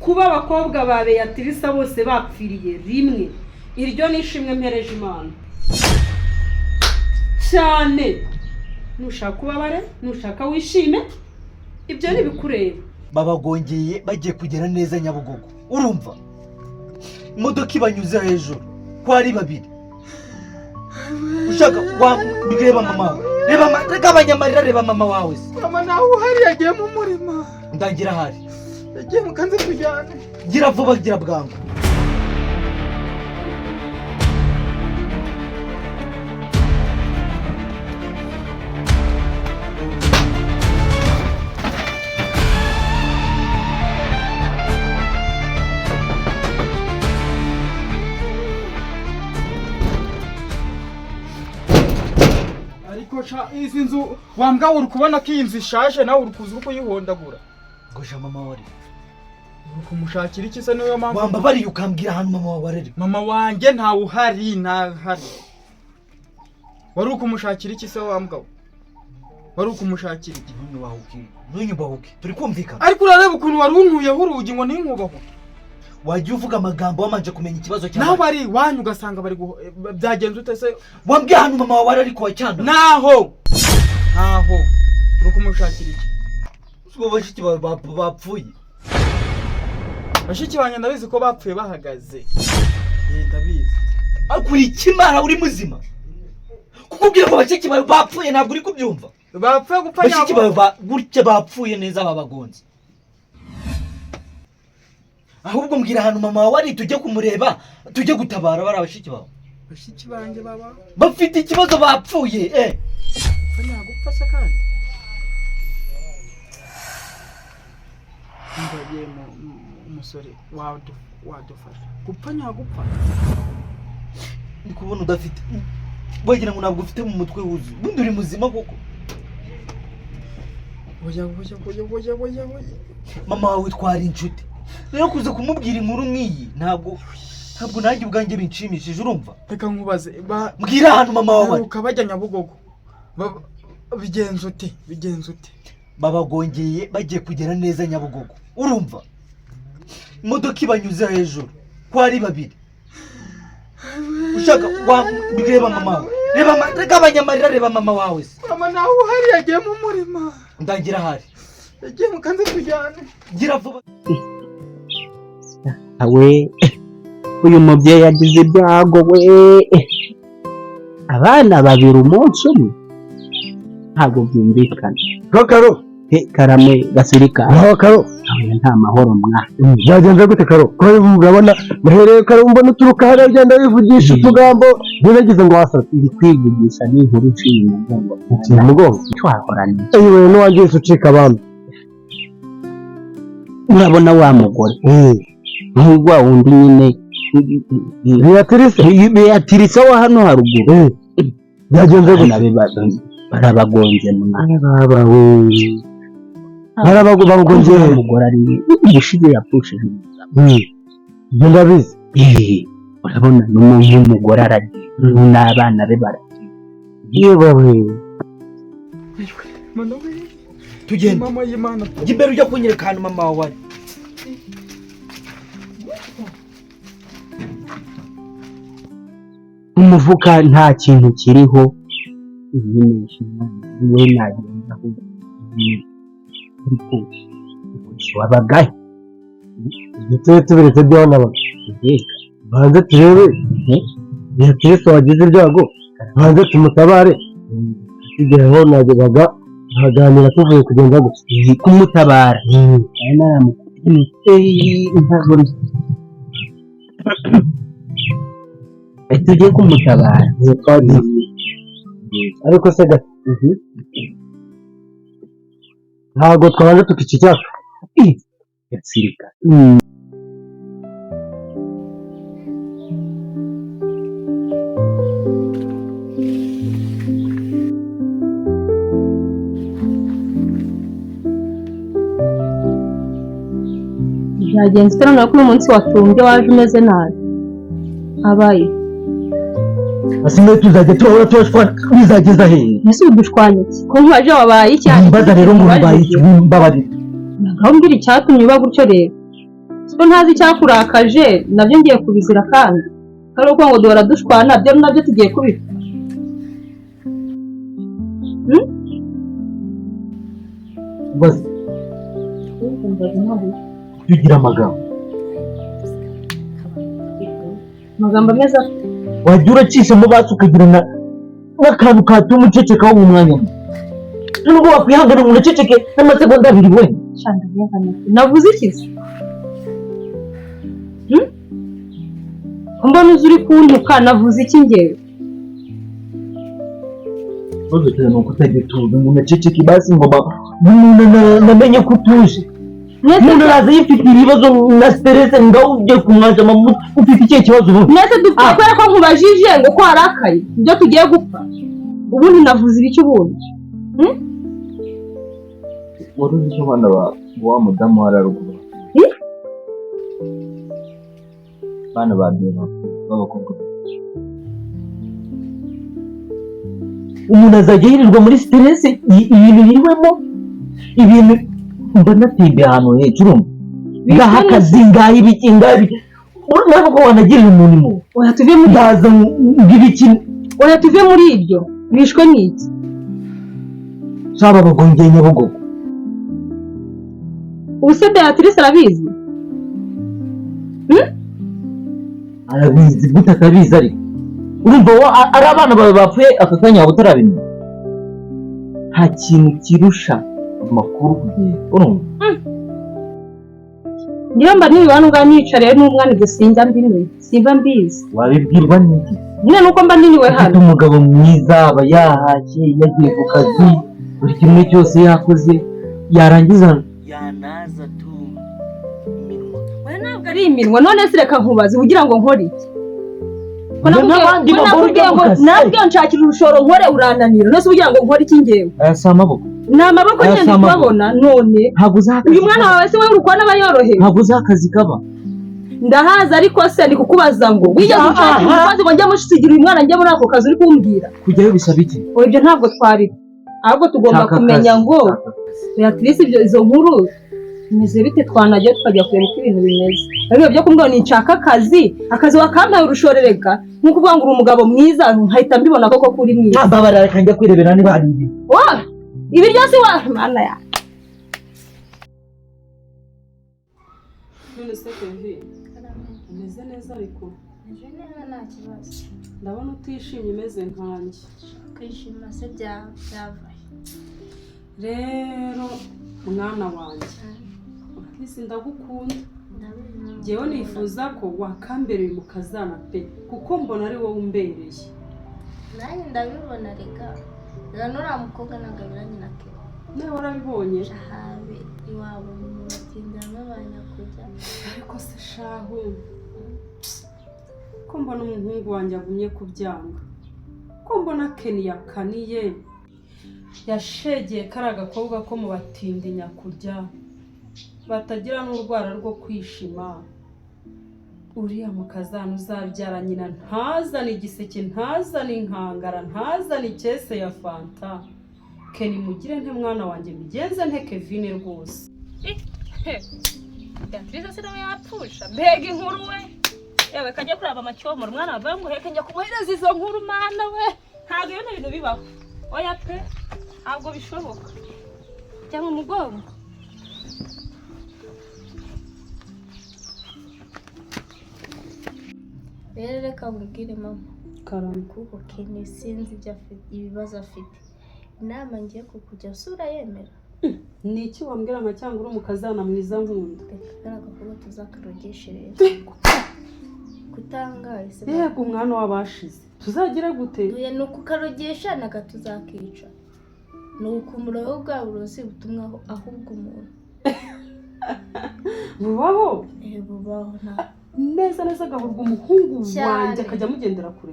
kuba abakobwa ba Beatrice bose bapfiriye rimwe, iryo nishimwe mpereje Imana cyane. Nushaka ubabare, nushaka wishime, ibyo ni bikureba. Babagongeye bagiye kugera neza Nyabugogo, urumva imodoka ibanyuze hejuru ko ari babiri. Ushaka reba mama, reka abanyamarira, reba mama wawe se. Mama nawe uhari yagiye mu murima. Ndangira hari yagiye mukanze kujyana. Gira vuba, gira bwangu. Izi nzu wambwa uri kubona ko iyi nzu ishaje nawe uri kuza uko yihondagura. Gosha mama wari uri kumushakira iki se niyo mpamvu wamba bari ukambwira hano mama wawe arere. Mama wanjye ntawe uhari, ntahari. Wari ukumushakira iki se wambwa? Wari ukumushakira iki? Ntunyubahuke turi kumvikana. Ariko urareba ukuntu wari unkuyeho urugi ngo ninkubaho. Wagiye uvuga amagambo wamanje kumenya ikibazo cyawe. Naho bari wanyu ugasanga bari byagenze ute se? Wambwiye hano mama wawe ariko wacyanda. Naho uri kumushakira iki? Uwo bashiki bapfuye. Bashiki banya ndabizi ko bapfuye bahagaze. Ndabizi. Akuri ikimara uri muzima. Kukubwira ko bashiki bapfuye ntabwo uri kubyumva. Bapfuye gupfa nyabo. Bashiki gutya bapfuye neza babagonze. Ahubwo mbwira hano mama wawe ari tujye kumureba, tujye gutabara bari abashiki bawe. Bashiki banjye baba bafite ikibazo bapfuye Nyagupfa se kandi. Ndagiye umusore wadufasha. Gupfa nyagupfa. Ndi kubona udafite. Wagira ngo ntabwo ufite mu mutwe wuzu. Bundi uri muzima koko. Oya. Mama wawe twari inshuti. Rero kuza kumubwira inkuru nk'iyi ntabwo nanjye ubwanjye binshimishije, urumva? Reka nkubaze mbwira hano mama wawe ukabajya Nyabugogo. Bigenze ute? Babagongeye bagiye kugera neza Nyabugogo, urumva imodoka ibanyuze hejuru ko ari babiri. Ushaka reba mama, reka abanyamarira, reba mama wawe se. Mama nawe uhari yagiye mu murima. Ndangira hari yagiye mukanze kujyana. Gira vuba. Awe uyu mubyeyi yagize ibyago we. Abana babiri umunsi umwe ntabwo byumvikana. Karo Karame Gasirika. Karo nta mahoro mwa. Byagenze gute Karo? Ko urabona muhereye Karo mbona uturuka hariya ugenda wivugisha utugambo ntibagize ngo wasatse. Iri kwivugisha ni inkuru nshiye umugongo. Twahoranye. Ewe n'uwangiye ucika abami. Urabona wa mugore nk'ugwa wundi nyine Beatrice wa hano haruguru. Byagenze gute? Barabagonze mwa. Barabagonze umugore ari umushize yapfushije. Ndabizi. Urabona n'umugore aragiye n'abana be baragiye. Yewe Mama we tugende. Mama y'Imana. Gimbere ujya kunyereka hano mama wawe. Umufuka nta kintu kiriho. Niwe nagenda ahubwo ariko wabagahe igiteye tubiretse byabona abantu banze turebe Beatrice wagize ibyago banze tumutabare tugereho nagebaga haganira tuvuye kugenda gusa kumutabara tujye kumutabara ariko se gato ntabwo twabanza tukicyaka Gasirika. byagenze urabona ko uyu munsi watumbye waje umeze nabi. Abaye asime tuzajya tuba bizageza hehe? ese udushwanye iki ko nkaje wabaye cyane mbaza rero ngo mbaye iki mbabarira aho mbiri cyatumye uba gutyo rero so ntazi icyakurakaje nabyo ngiye kubizira kandi ari uko ngo duhora dushwana nabyo tugiye kubita basi tugira amagambo meza wajya uracishamo basi ukagira n'akantu katuma ucecekaho mu mwanya nubwo wakwihangana umuntu aceceke n'amasegonda 2 we navuze iki mbona uzi uri kuntuka navuze iki ngewe Bozo cyane nuko utagitunze umuntu aceceke basi ngoma namenye ko utuje umuntu araza yifite ibibazo na stress ngaho ugiye kumwaza ufite icyo kibazo ubu mwese dufite kubera ko nkubajije ngo ko harakaye ibyo tugiye gupfa ubundi navuze ibiki ubundi waruzi cyo bana wa mudamu hararuguru bana babyeyi b'abakobwa umuntu azajya yirirwa muri stress ibintu yiriwemo ibintu mba natembe ahantu hejuru ngaha akazi ngaha ibiki ngaha urabona ko wanagirira umuntu impuhwe oya tuve muri ndaza ngibiki oya tuve muri ibyo bishwe n'iki saba bagongeye Nyabugogo ubuse Beatrice arabizi arabizi gute atabizi ariko urumva ari abana bawe bapfuye aka kanya waba utarabimenya nta kintu kirusha amakuru kugenda urumva niyo mba nibibana ubwa nicariye n'umwana ibyo simba mbizi wabibwirwa n'iki nyine nuko mba niniwe hano afite umugabo mwiza aba yahashye yagiye ku kazi buri kimwe cyose yakoze yarangiza yanaza tu iminwa we ntabwo ari iminwa none se reka nkubaze ugira ngo nkore iki n'abandi bagore ujya mu kazi nabwo nshakira urushoro nkore urananira nose ugira ngo nkore iki ngewe aya si amaboko ni amaboko ngenda kubabona none ntabwo uzi akazi uyu mwana wawe se we urukwana aba yorohewe ntabwo uzi akazi kaba ndahaza ariko se ndi kukubaza ngo wigeze ushaka umukozi ngo njye amusigira uyu mwana njye muri ako kazi uri kumbwira kujyayo bisaba iki ibyo ntabwo twari ahubwo tugomba kumenya ngo Beatrice izo nkuru bimeze bite twanajya tukajya kureba uko ibintu bimeze ariko byo kumbwira ni nshaka akazi wakampaye urushorereka nko kuvuga ngo uri umugabo mwiza nkahita mbibona koko kuri mwiza ntababara reka njya kwirebera niba hari ibi ibi byose mana ya none se Kevin umeze neza ariko nta kibazo ndabona utishimye umeze nkanjye kwishima se byavaye rero mwana wanjye urabizi ndagukunda njyewe nifuza ko wakambereye mu kazana pe kuko mbona ari wowe umbereye nanjye ndabibona rega nuriya mukobwa nagabiranye na ke nawe warabibonye habe iwabo mu batindiramo banyakujya ariko se shahu ko mbona umuhungu wanjye agumye kubyanga ko mbona Ken yakaniye yashegeye kari agakobwa ko mu batindi nyakurya batagira n'urwara rwo kwishima uriya mu kazana uzabyara nyina ntazane igiseke ntazane inkangara ntazane icyese ya fanta Ken mugire nte mwana wanjye mbigenze nte Kevin rwose Beatrice se nawe yapfusha mbega inkuru we yewe kajya kuraba amacyomoro umwana wavuye ngo heke njya kumuhereza izo nkuru mana we ntabwo ibyo bintu bibaho oya pe ntabwo bishoboka jya mu mugongo rero reka mbwire mama karame kuko Ken sinzi ibyo afite ibibazo afite inama ngiye kukujya usura yemera ni iki wambwira nka cyangwa uri umukazana mwiza nkunda karaga kuba tuzakarogeshe rero kutangaye se yego umwana wabashize tuzagire gute ni ukukarogesha naga tuzakica ni ukumuraho bwa burozi butumwa ahubwo umuntu bubaho bubaho neza neza agahurwa umuhungu wanjye akajya amugendera kure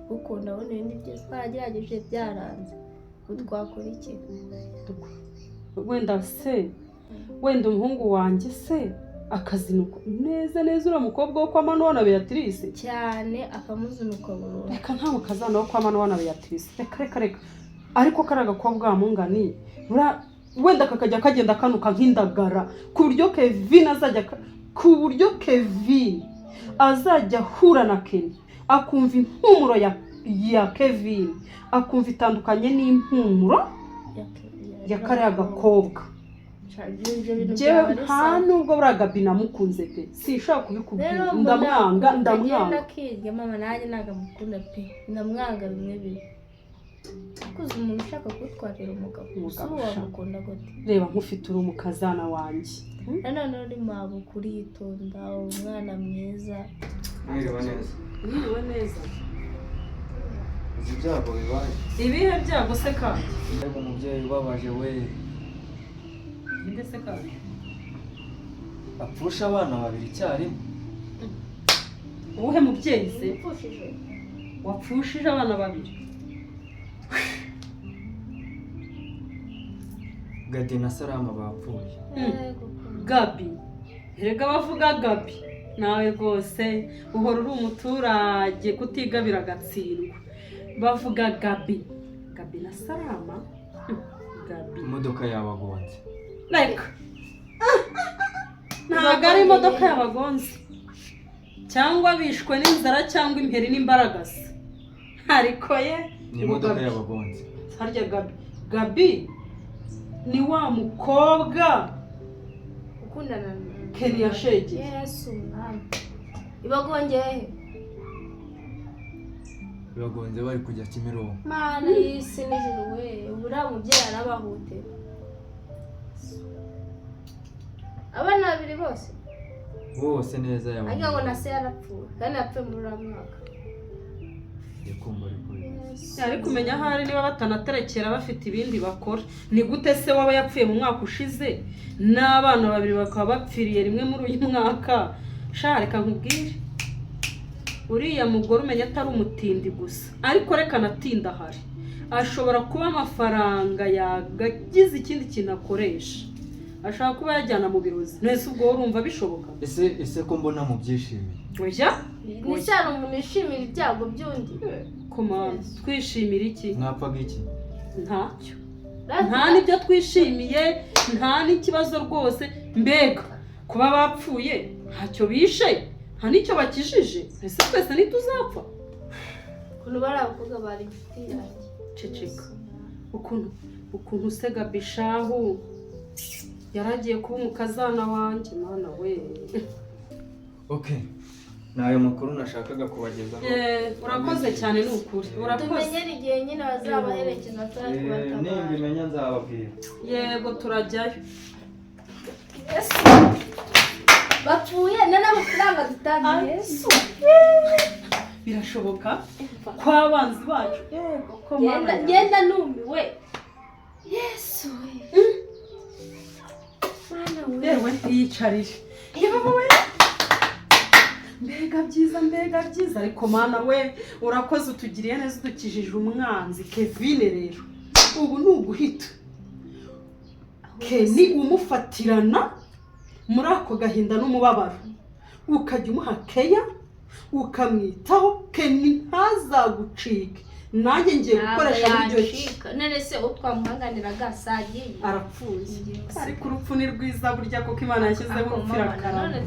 kuko ndabona ibindi byose twagerageje byaranze twakora iki wenda umuhungu wanjye se akazinuka neza neza uriya mukobwa wo kwa Manowa na Beatrice cyane akamuzinuka burundu reka nta mukazana wo kwa Manowa na Beatrice reka ariko kari agakobwa mungani wenda kakajya kagenda kanuka nk'indagara ku buryo Kevin azajya ku buryo Kevin azajya ahura na Kenny akumva impumuro ya Kevin akumva itandukanye n'impumuro ya kariya gakobwa. Jewe nta nubwo buriya Gabi namukunze pe, sinshaka kubikubwira, ndamwanga kirya mama nanjye nagamukunda pe, ndamwanga bimwe biri. Kuko umuntu ushaka kutwarira umugabo wamukunda gute? Reba nkufite uri umukazana wanjye. None uri mabo kuritonda, umwana mwiza. Mwiriwe neza. Izi byago bibaye. Ibihe byago se kandi? Yego umubyeyi ubabaje we. Inde se kandi? Apfusha abana babiri icyarimwe. Uwuhe mubyeyi se? Wapfushije abana babiri? Gadi na Salama bapfuye. Gabi, erega bavuga Gabi nawe rwose uhora uri umuturage kutigabira agatsindwa. Bavuga Gabi na Salama. Gabi Imodoka yabagonze. reka ntabwo ari imodoka yabagonze cyangwa bishwe n'inzara cyangwa imperi n'imbaragasa, ariko ye Ni imodoka yabagonze. harya Gabi ni wa mukobwa ukundana Kenny yashegeye. Yesu mwana ibagongeye Bibagonze bari kujya Kimironko. mana y'isi n'ijuru we, ubura mubyeyi arabahute. Abana babiri bose Bose neza yabagonze. ariko ngo na se yarapfuye kandi yapfuye muri uriya mwaka. Yakumva ariko. Ari kumenya ahari niba batanaterekera bafite ibindi bakora. Ni gute se waba yapfuye mu mwaka ushize n'abana babiri bakaba bapfiriye rimwe muri uyu mwaka? Sha reka nkubwire, uriya mugore umenya atari umutindi gusa, ariko reka natinda ahari ashobora kuba amafaranga yagagize ikindi kintu akoresha, ashaka kuba yajyana mu birozi. Nese ubwo urumva bishoboka? Ese ko mbona mu byishimiye. Oya Ni cyane umuntu yishimira ibyago by'undi. komanda twishimira iki? Mwapfaga iki? Ntacyo, nta n'ibyo twishimiye, nta n'ikibazo rwose. Mbega kuba bapfuye ntacyo bishe, nta n'icyo bakijije, ese twese ntituzapfa? Ukuntu bari abakobwa bari inshuti yanjye. Ceceka, ukuntu se Gabi shahu yaragiye kuba umukazana wanjye, mwana we. Okay. Nayo makuru nashakaga kubagezaho. Urakoze cyane ni ukuri, urakoze. Tumenyere igihe nyine bazabaherekeza atari kubatabara. Nimbimenya nzababwira. Yego turajyayo. Yesu bapfuye n'amafaranga dutangiye. Yesu Birashoboka ko abanzi bacu ko genda numiwe. Yesu we mwana we yewe yicarire. Mbega byiza, ariko mana we urakoze, utugiriye neza, udukijije umwanzi Kevin. Rero ubu ni uguhita Kenny umufatirana muri ako gahinda n'umubabaro, ukajya umuha keya, ukamwitaho. Kenny ntazagucike, nanjye ngiye gukoresha buryo ki. none se utwamuhanganiraga sagiye Arapfuye, ariko urupfu ni rwiza burya kuko Imana yashyizeho urupfira karama.